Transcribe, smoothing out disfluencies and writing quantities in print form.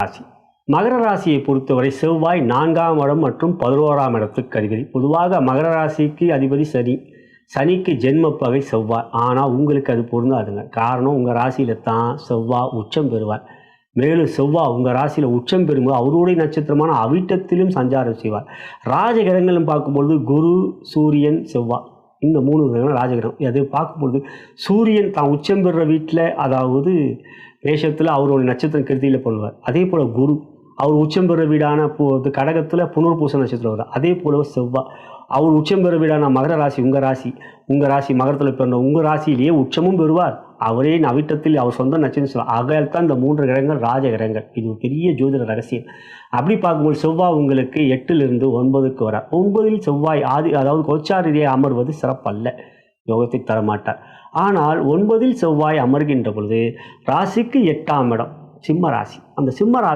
ராசி. மகர ராசியை பொறுத்தவரை செவ்வாய் 4ஆம் இடம் மற்றும் 11ஆம் இடத்துக்கு அதிபதி. பொதுவாக மகர ராசிக்கு அதிபதி சனி, சனிக்கு ஜென்ம பகை செவ்வாய். ஆனால் உங்களுக்கு அது பொருந்தாதுங்க. காரணம், உங்கள் ராசியில் தான் செவ்வாய் உச்சம் பெறுவார். மேலும் செவ்வாய் உங்கள் ராசியில் உச்சம் பெறும்போது அவருடைய நட்சத்திரமான அவிட்டத்திலும் சஞ்சாரம் செய்வார். ராஜகிரகங்களும் பார்க்கும்பொழுது குரு, சூரியன், செவ்வாய், இந்த 3 கிரகங்கள் ராஜகிரகம். அது பார்க்கும்பொழுது சூரியன் தான் உச்சம் பெறுற வீட்டில், அதாவது மேஷத்தில் அவருடைய நட்சத்திரம் கிருத்தியில் பண்ணுவார். அதே போல் குரு அவர் உச்சம் பெறுற வீடான கடகத்தில் புனர்பூச நட்சத்திரம் வருவார். அதே போல் செவ்வாய் அவர் உச்சம் பெறுற வீடான மகர ராசி, உங்கள் ராசி மகரத்தில் பிறந்த உங்கள் ராசியிலேயே உச்சமும் பெறுவார். அவரே அவிட்டத்தில் அவர் சொந்த நட்சத்திரம் சொல்லுவார். ஆகையால் தான் இந்த 3 கிரகங்கள் ராஜ கிரகங்கள். இது ஒரு பெரிய ஜோதிட ரகசியம். அப்படி பார்க்கும்போது செவ்வாய் உங்களுக்கு 8லிருந்து 9க்கு வரார். 9ல் செவ்வாய் அதாவது கோச்சாரியை அமர்வது சிறப்பல்ல, யோகத்தை தரமாட்டார். ஆனால் 9ல் செவ்வாய் அமர்கின்ற பொழுது ராசிக்கு 8ஆம் இடம் சிம்ம ராசி. அந்த சிம்ம ராசி